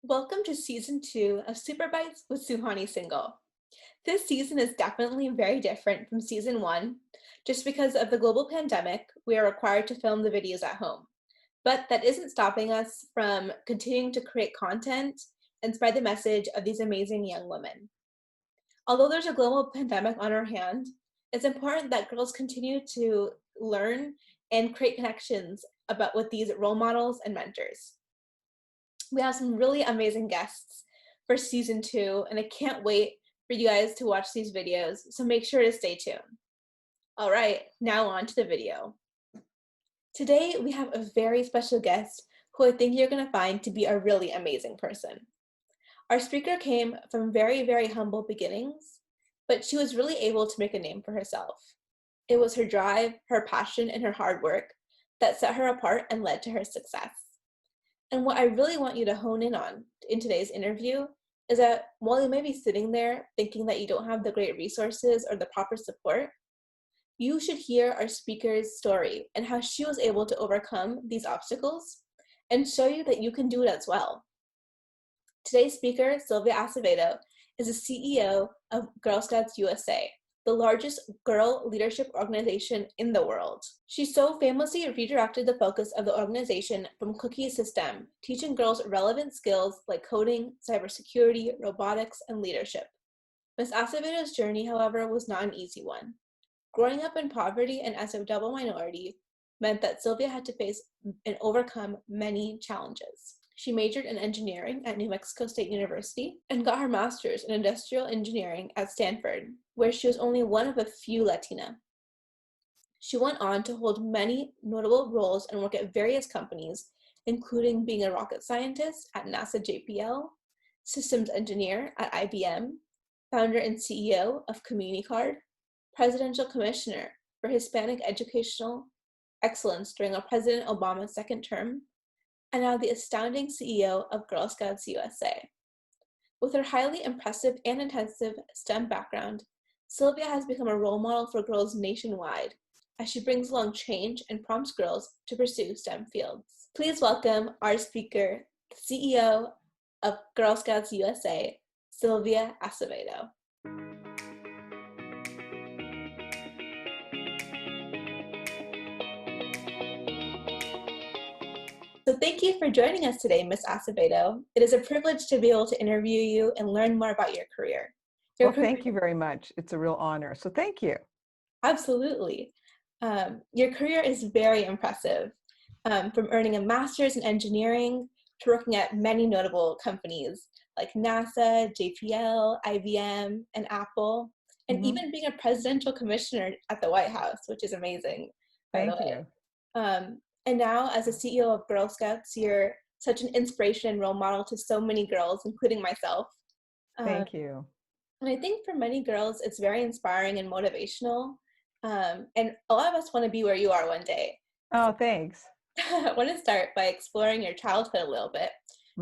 Welcome to season 2 of Super Bytes with Suhani Singhal. This season is definitely very different from season 1. Just because of the global pandemic, we are required to film the videos at home. But that isn't stopping us from continuing to create content and spread the message of these amazing young women. Although there's a global pandemic on our hand, it's important that girls continue to learn and create connections with these role models and mentors. We have some really amazing guests for season 2, and I can't wait for you guys to watch these videos, so make sure to stay tuned. All right, now on to the video. Today, we have a very special guest who I think you're going to find to be a really amazing person. Our speaker came from very, very humble beginnings, but she was really able to make a name for herself. It was her drive, her passion, and her hard work that set her apart and led to her success. And what I really want you to hone in on in today's interview is that while you may be sitting there thinking that you don't have the great resources or the proper support, you should hear our speaker's story and how she was able to overcome these obstacles and show you that you can do it as well. Today's speaker, Sylvia Acevedo, is the CEO of Girl Scouts USA, the largest girl leadership organization in the world. She so famously redirected the focus of the organization from cookies to STEM, teaching girls relevant skills like coding, cybersecurity, robotics, and leadership. Ms. Acevedo's journey, however, was not an easy one. Growing up in poverty and as a double minority meant that Sylvia had to face and overcome many challenges. She majored in engineering at New Mexico State University and got her master's in industrial engineering at Stanford, where she was only one of a few Latina. She went on to hold many notable roles and work at various companies, including being a rocket scientist at Nasa JPL, systems engineer at IBM, founder and CEO of CommuniCard, presidential commissioner for Hispanic Educational Excellence during President Obama's second term, and now the astounding CEO of Girl Scouts USA. With her highly impressive and intensive STEM background, Sylvia has become a role model for girls nationwide as she brings along change and prompts girls to pursue STEM fields. Please welcome our speaker, the CEO of Girl Scouts USA, Sylvia Acevedo. So thank you for joining us today, Ms. Acevedo. It is a privilege to be able to interview you and learn more about your career. Thank you very much. It's a real honor. So thank you. Absolutely. Your career is very impressive, from earning a master's in engineering to working at many notable companies like NASA, JPL, IBM, and Apple, and even being a presidential commissioner at the White House, which is amazing, by the way. Thank you. And now, as a CEO of Girl Scouts, you're such an inspiration and role model to so many girls, including myself. Thank you. And I think for many girls, it's very inspiring and motivational. And a lot of us want to be where you are one day. Oh, thanks. I want to start by exploring your childhood a little bit,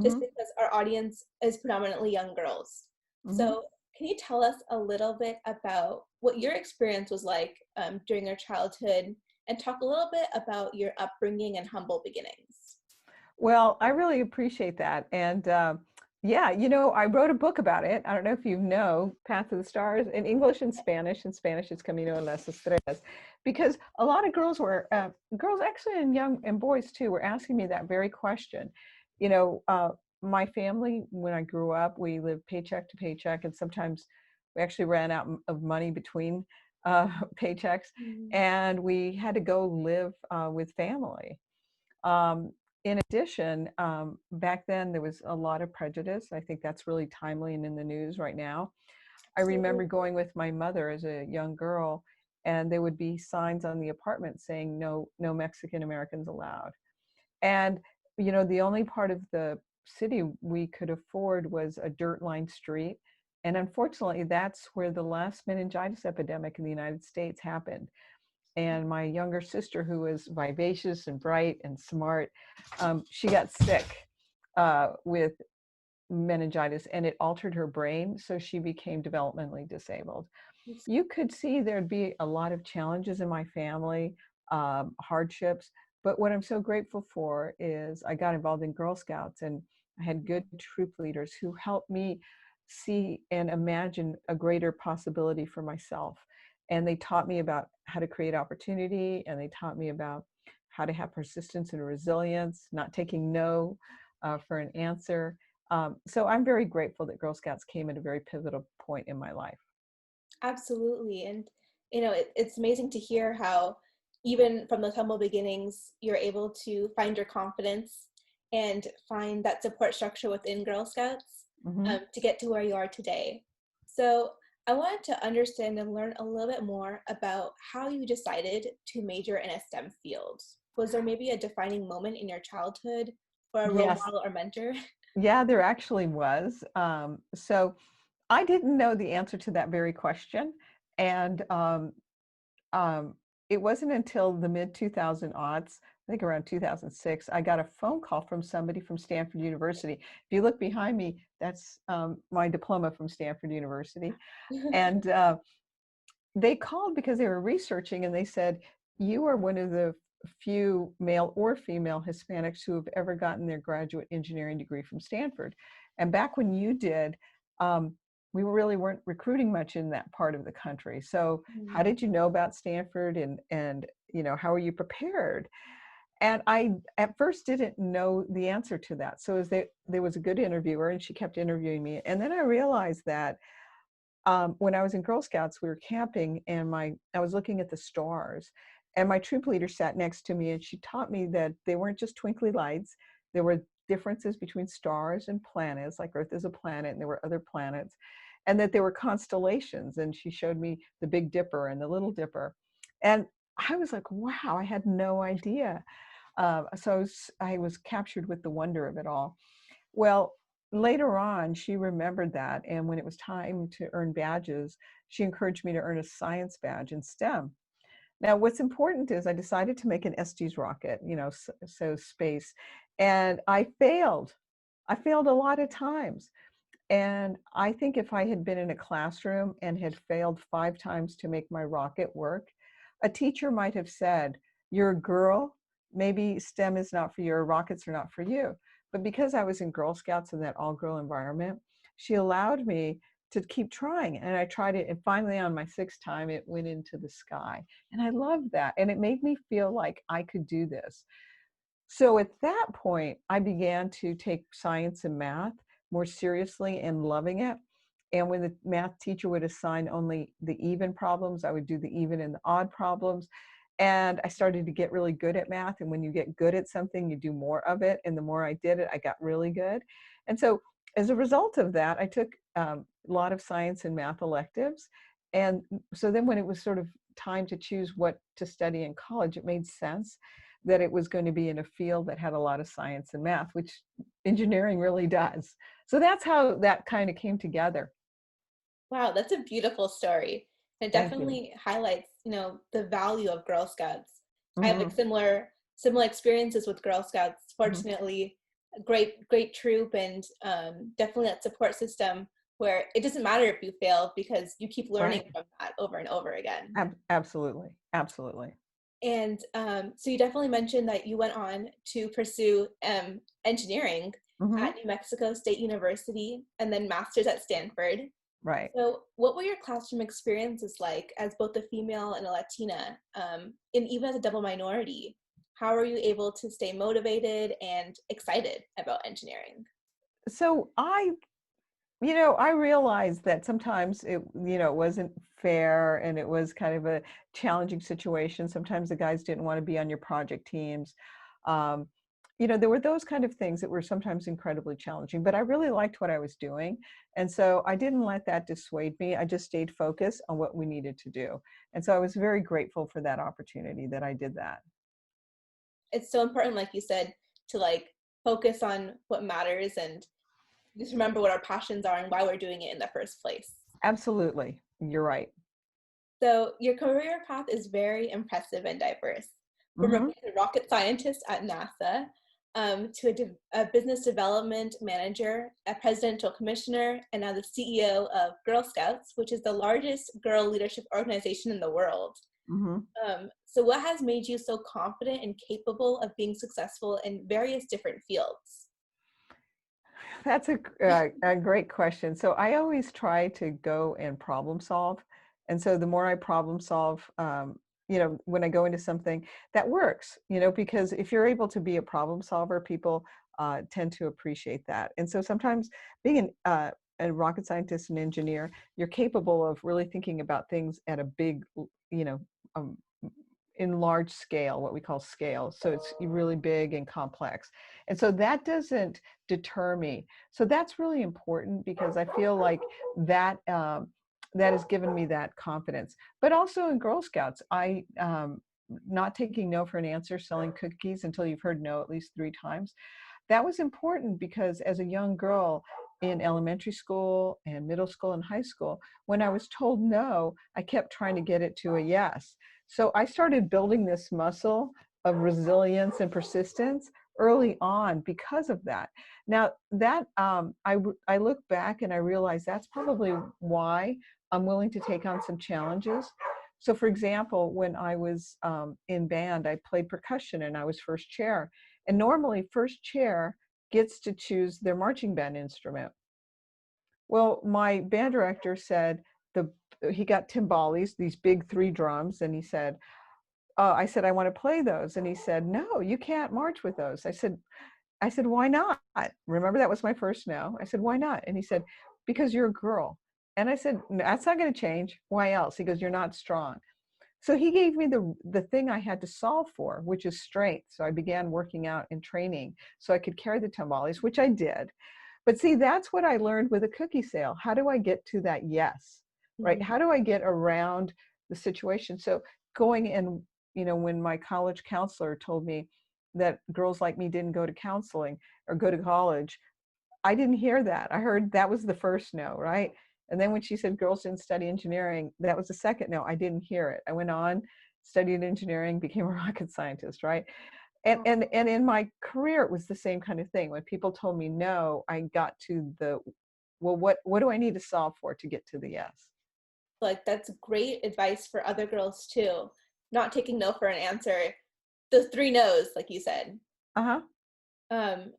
just because our audience is predominantly young girls. So can you tell us a little bit about what your experience was like during your childhood, and talk a little bit about your upbringing and humble beginnings? Well, I really appreciate that. And yeah, I wrote a book about it. I don't know if you know Path of the Stars in English and Spanish. In Spanish, it's Camino a las Estrellas. Because a lot of girls actually, and young and boys too, were asking me that very question. My family, when I grew up, we lived paycheck to paycheck, and sometimes we actually ran out of money between paychecks, and we had to go live with family. In addition, back then there was a lot of prejudice. I think that's really timely and in the news right now. I remember going with my mother as a young girl, and there would be signs on the apartment saying no Mexican Americans allowed. And the only part of the city we could afford was a dirt-lined street. And unfortunately, that's where the last meningitis epidemic in the United States happened. And my younger sister, who was vivacious and bright and smart, she got sick with meningitis, and it altered her brain, so she became developmentally disabled. You could see there'd be a lot of challenges in my family, hardships, but what I'm so grateful for is I got involved in Girl Scouts, and I had good troop leaders who helped me see and imagine a greater possibility for myself. And they taught me about how to create opportunity, and they taught me about how to have persistence and resilience, not taking no for an answer. So I'm very grateful that Girl Scouts came at a very pivotal point in my life. Absolutely. And, it's amazing to hear how, even from those humble beginnings, you're able to find your confidence and find that support structure within Girl Scouts Mm-hmm. to get to where you are today. So, I wanted to understand and learn a little bit more about how you decided to major in a STEM field. Was there maybe a defining moment in your childhood or a role Yes. model or mentor? Yeah, there actually was. So I didn't know the answer to that very question. And um, it wasn't until the mid 2000 aughts, I think around 2006, I got a phone call from somebody from Stanford University. If you look behind me, that's my diploma from Stanford University. And they called because they were researching, and they said, you are one of the few male or female Hispanics who have ever gotten their graduate engineering degree from Stanford. And back when you did, we really weren't recruiting much in that part of the country. So how did you know about Stanford, and how are you prepared? And I at first didn't know the answer to that. So there was a good interviewer, and she kept interviewing me. And then I realized that when I was in Girl Scouts, we were camping, and I was looking at the stars, and my troop leader sat next to me, and she taught me that they weren't just twinkly lights. There were differences between stars and planets, like Earth is a planet, and there were other planets, and that there were constellations. And she showed me the Big Dipper and the Little Dipper, and I was like, wow, I had no idea. So I was captured with the wonder of it all. Well, later on, she remembered that. And when it was time to earn badges, she encouraged me to earn a science badge in STEM. Now, what's important is I decided to make an Estes rocket, so space, and I failed. I failed a lot of times. And I think if I had been in a classroom and had failed 5 times to make my rocket work, a teacher might have said, you're a girl, maybe STEM is not for you, or rockets are not for you. But because I was in Girl Scouts in that all-girl environment, she allowed me to keep trying. And I tried it, and finally on my 6th time, it went into the sky. And I loved that. And it made me feel like I could do this. So at that point, I began to take science and math more seriously and loving it. And when the math teacher would assign only the even problems, I would do the even and the odd problems. And I started to get really good at math. And when you get good at something, you do more of it. And the more I did it, I got really good. And so as a result of that, I took a lot of science and math electives. And so then when it was sort of time to choose what to study in college, it made sense that it was going to be in a field that had a lot of science and math, which engineering really does. So that's how that kind of came together. Wow, that's a beautiful story. It Thank you. definitely highlights, the value of Girl Scouts. I have like Mm-hmm. similar experiences with Girl Scouts. Mm-hmm. Fortunately, a great troop, and definitely that support system where it doesn't matter if you fail because you keep learning Right. from that over and over again. Absolutely. Absolutely. And so you definitely mentioned that you went on to pursue engineering Mm-hmm. at New Mexico State University and then master's at Stanford. Right. So, what were your classroom experiences like as both a female and a Latina, and even as a double minority? How are you able to stay motivated and excited about engineering? So I realized that sometimes it wasn't fair, and it was kind of a challenging situation. Sometimes the guys didn't want to be on your project teams. Um, there were those kind of things that were sometimes incredibly challenging, but I really liked what I was doing. And so I didn't let that dissuade me. I just stayed focused on what we needed to do. And so I was very grateful for that opportunity that I did that. It's so important, like you said, to like focus on what matters and just remember what our passions are and why we're doing it in the first place. Absolutely. You're right. So, your career path is very impressive and diverse. From Hmm. a rocket scientist at NASA to a business development manager, a presidential commissioner, and now the CEO of Girl Scouts, which is the largest girl leadership organization in the world. Hmm. So, what has made you so confident and capable of being successful in various different fields? That's a great question. So I always try to go and problem solve. And so the more I problem solve, when I go into something that works, because if you're able to be a problem solver, people tend to appreciate that. And so sometimes being a rocket scientist and engineer, you're capable of really thinking about things at a big, you know, um, in large scale, what we call scale. So it's really big and complex. And so that doesn't deter me. So that's really important because I feel like that that has given me that confidence. But also in Girl Scouts, I not taking no for an answer, selling cookies until you've heard no at least 3 times. That was important because as a young girl in elementary school and middle school and high school, when I was told no, I kept trying to get it to a yes. So I started building this muscle of resilience and persistence early on because of that. Now that I look back and I realize that's probably why I'm willing to take on some challenges. So for example, when I was in band, I played percussion and I was first chair. And normally first chair gets to choose their marching band instrument. Well, my band director said he got timbales, these big 3 drums, and he said, I said, I want to play those. And he said, no, you can't march with those. I said, why not? Remember, that was my first no. I said, why not? And he said, because you're a girl. And I said, that's not going to change. Why else? He goes, you're not strong. So he gave me the thing I had to solve for, which is strength. So I began working out and training so I could carry the timbales, which I did. But see, that's what I learned with a cookie sale. How do I get to that yes, right? Mhm. How do I get around the situation? So going and, when my college counselor told me that girls like me didn't go to counseling or go to college, I didn't hear that. I heard that was the first no, right? And then when she said girls didn't study engineering, that was the second no. I didn't hear it. I went on, studied engineering, became a rocket scientist, right? And in my career, it was the same kind of thing. When people told me no, I got to well, what do I need to solve for to get to the yes? Like, that's great advice for other girls too. Not taking no for an answer. The 3 no's, like you said. Uh-huh.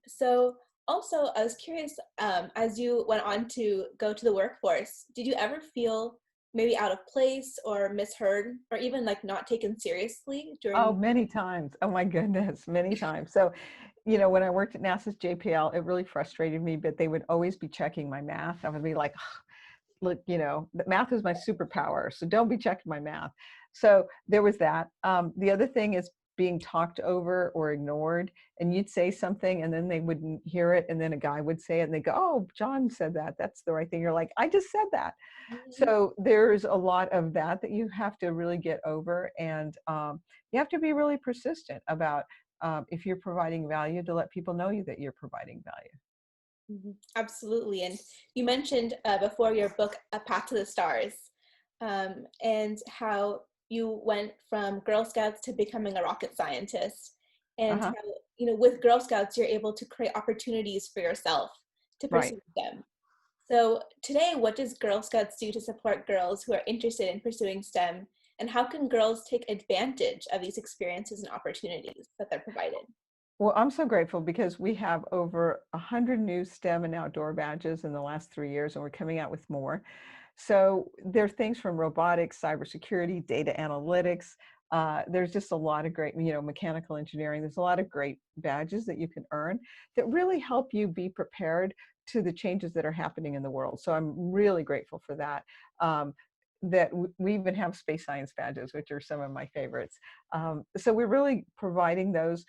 So also, I was curious, as you went on to go to the workforce, did you ever feel maybe out of place or misheard or even like not taken seriously Oh, during? many times. Oh my goodness, many times. So, when I worked at NASA's JPL, it really frustrated me, but they would always be checking my math. I would be like, look, math is my superpower, so don't be checking my math. So there was that. The other thing is being talked over or ignored, and you'd say something and then they wouldn't hear it, and then a guy would say it and they go, oh, John said that, that's the right thing. You're like, I just said that. Mhm. So there's a lot of that you have to really get over, and you have to be really persistent about if you're providing value, to let people know that you're providing value. Mhm. Absolutely. And you mentioned before your book, A Path to the Stars, and how you went from Girl Scouts to becoming a rocket scientist, and Uh-huh. how, with Girl Scouts, you're able to create opportunities for yourself to Right. pursue them. So today, what does Girl Scouts do to support girls who are interested in pursuing STEM? And how can girls take advantage of these experiences and opportunities that they're provided? Well, I'm so grateful because we have over 100 new STEM and outdoor badges in the last 3 years, and we're coming out with more. So there are things from robotics, cybersecurity, data analytics. There's just a lot of great, mechanical engineering. There's a lot of great badges that you can earn that really help you be prepared to the changes that are happening in the world. So I'm really grateful for that. We even have space science badges, which are some of my favorites. So we're really providing those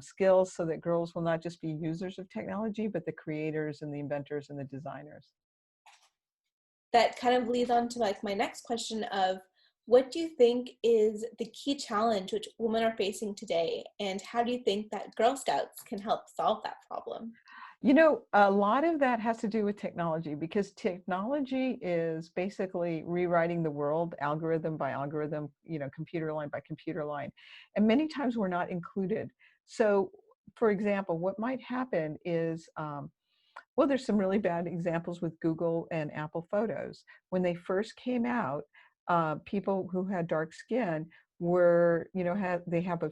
skills so that girls will not just be users of technology, but the creators and the inventors and the designers. That kind of leads on to like my next question of what do you think is the key challenge which women are facing today, and how do you think that Girl Scouts can help solve that problem? A lot of that has to do with technology, because technology is basically rewriting the world algorithm by algorithm, computer line by computer line. And many times we're not included. So, for example, what might happen is, well, there's some really bad examples with Google and Apple Photos. When they first came out, people who had dark skin were, they have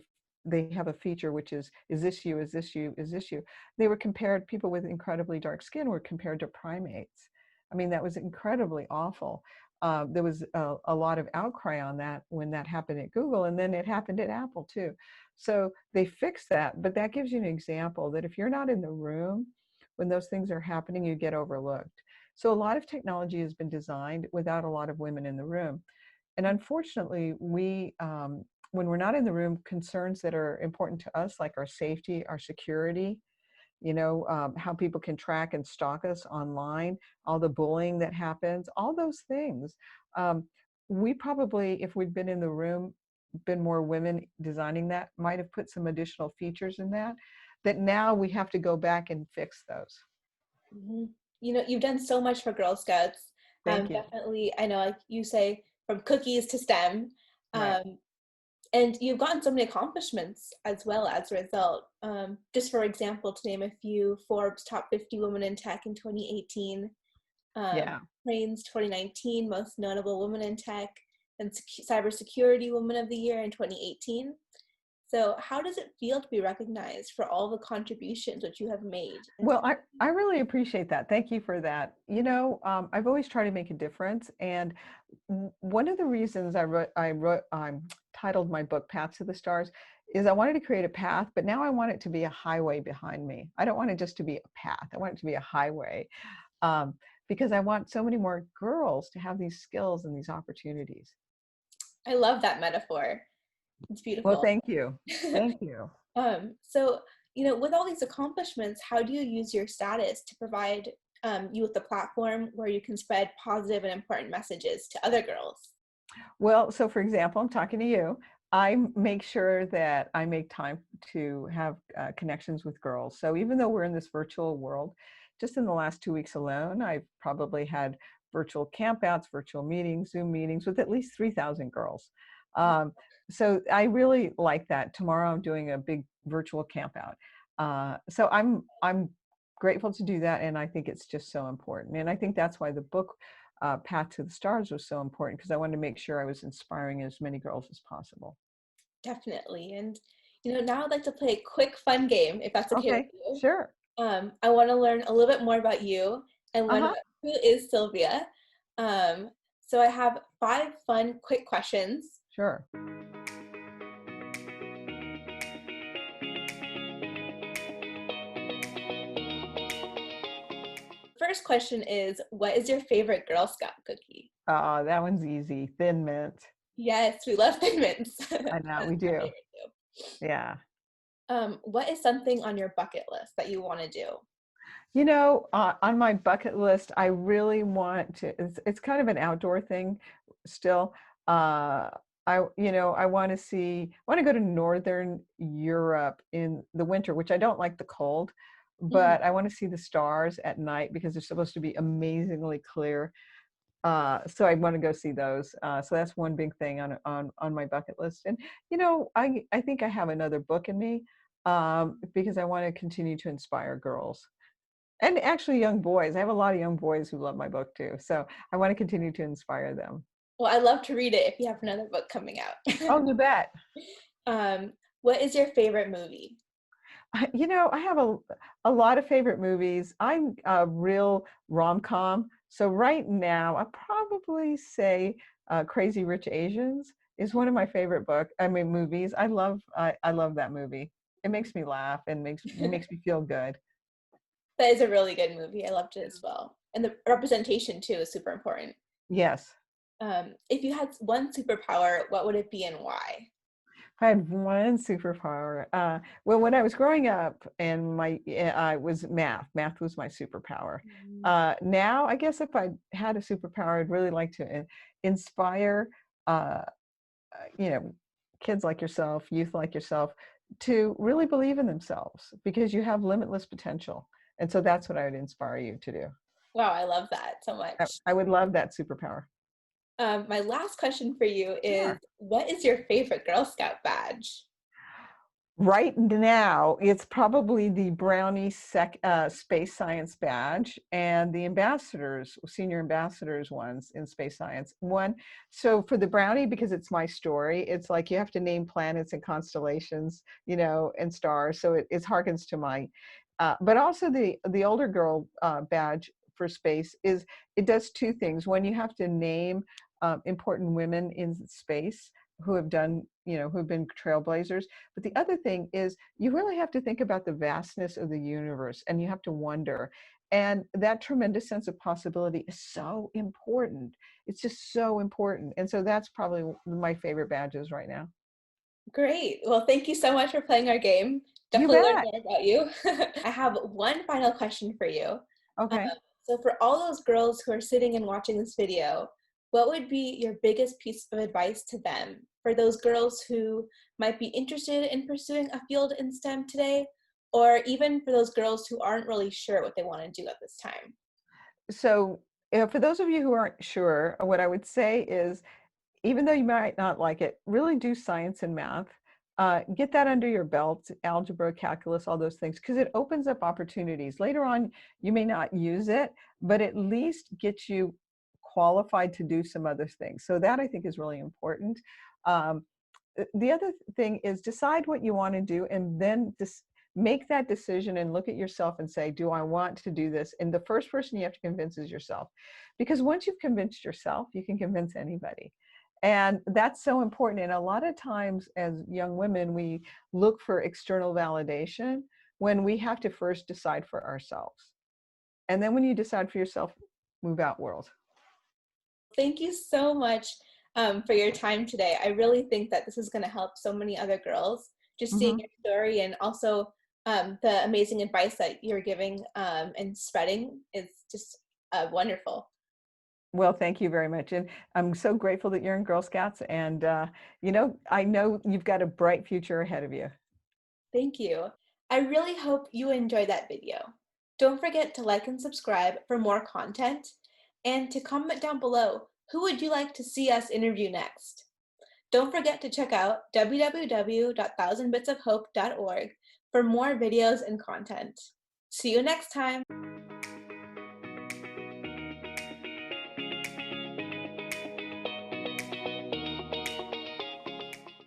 they have a feature which is this you, is this you, is this you? They were compared, people with incredibly dark skin were compared to primates. I mean, that was incredibly awful. There was a lot of outcry on that when that happened at Google, and then it happened at Apple too. So they fixed that, but that gives you an example that if you're not in the room when those things are happening, you get overlooked. So a lot of technology has been designed without a lot of women in the room. And unfortunately, when we're not in the room, concerns that are important to us, like our safety, our security, how people can track and stalk us online, all the bullying that happens, all those things. We probably, if we'd been in the room, been more women designing that, might have put some additional features in that now we have to go back and fix those. You've done so much for Girl Scouts. Thank you. Definitely, I know, like you say, from cookies to STEM. Right. And you've gotten so many accomplishments as well as a result. Just for example, to name a few, Forbes Top 50 Women in Tech in 2018, Yeah. Crane's 2019 Most Notable Women in Tech, and Cybersecurity Woman of the Year in 2018. So how does it feel to be recognized for all the contributions that you have made? Well, I really appreciate that. Thank you for that. I've always tried to make a difference. And one of the reasons I titled my book Path to the Stars is I wanted to create a path, but now I want it to be a highway behind me. I don't want it just to be a path. I want it to be a highway, because I want so many more girls to have these skills and these opportunities. I love that metaphor. It's Well, beautiful. thank you. Thank you. So, with all these accomplishments, how do you use your status to provide you with a platform where you can spread positive and important messages to other girls? Well, so for example, I'm talking to you. I make sure that I make time to have connections with girls. So even though we're in this virtual world, just in the last 2 weeks alone, I've probably had virtual campouts, virtual meetings, Zoom meetings with at least 3,000 girls. So I really like that. Tomorrow I'm doing a big virtual campout. So I'm grateful to do that, and I think it's just so important. And I think that's why the book Path to the Stars was so important, because I wanted to make sure I was inspiring as many girls as possible. Definitely. And, now I'd like to play a quick fun game, if that's okay with Okay, you. sure. I want to learn a little bit more about you and learn Uh-huh. about who is Sylvia. So I have 5 fun, quick questions. Sure. First question is, what is your favorite Girl Scout cookie? That one's easy. Thin Mint. Yes, we love Thin Mints. I know, That's we my do. favorite too. Yeah. What is something on your bucket list that you want to do? On my bucket list, I really want to, it's kind of an outdoor thing still. I want I want to go to Northern Europe in the winter, which I don't like the cold, Mhm. but I want to see the stars at night because they're supposed to be amazingly clear. So I want to go see those. So that's one big thing on my bucket list. And I think I have another book in me, because I want to continue to inspire girls and actually young boys. I have a lot of young boys who love my book too. So I want to continue to inspire them. Well, I'd love to read it if you have another book coming out. Oh, you bet. What is your favorite movie? I have a lot of favorite movies. I'm a real rom-com. So right now, I probably say Crazy Rich Asians is one of my favorite movies. I love that movie. It makes me laugh and makes me feel good. That is a really good movie. I loved it as well. And the representation too is super important. Yes. If you had one superpower, what would it be and why? I had one superpower. Well, when I was growing up, and was math. Math was my superpower. Now, I guess if I had a superpower, I'd really like to inspire, uh, you know, kids like yourself, youth like yourself, to really believe in themselves because you have limitless potential. And so that's what I would inspire you to do. Wow, I love that so much. I would love that superpower. My last question for you is, Sure. what is your favorite Girl Scout badge? Right now, it's probably the Brownie Space Science badge and the ambassadors, senior ambassadors ones in space science. One, so for the Brownie, because it's my story, it's like you have to name planets and constellations, and stars. So it harkens to my, but also the older girl badge for space is, it does two things. One, you have to name important women in space who have done, who have been trailblazers. But the other thing is you really have to think about the vastness of the universe, and you have to wonder. And that tremendous sense of possibility is so important. It's just so important. And so that's probably my favorite badges right now. Great. Well, thank you so much for playing our game. You Definitely learned bet. more about you. I have one final question for you. Um, Okay. so for all those girls who are sitting and watching this video, what would be your biggest piece of advice to them? For those girls who might be interested in pursuing a field in STEM today, or even for those girls who aren't really sure what they want to do at this time? So for those of you who aren't sure, what I would say is, even though you might not like it, really do science and math. Get that under your belt, algebra, calculus, all those things, because it opens up opportunities. Later on, you may not use it, but at least get you qualified to do some other things. So that, I think, is really important. Um, the other thing is decide what you want to do, and then just make that decision and look at yourself and say, do I want to do this? And the first person you have to convince is yourself, because once you've convinced yourself, you can convince anybody. And that's so important. And a lot of times as young women, we look for external validation when we have to first decide for ourselves. And then when you decide for yourself, move out world. Thank you so much for your time today. I really think that this is going to help so many other girls. Just seeing Mhm. your story and also the amazing advice that you're giving and spreading is just wonderful. Well, thank you very much. And I'm so grateful that you're in Girl Scouts. And, I know you've got a bright future ahead of you. Thank you. I really hope you enjoyed that video. Don't forget to like and subscribe for more content and to comment down below, who would you like to see us interview next? Don't forget to check out www.thousandbitsofhope.org for more videos and content. See you next time.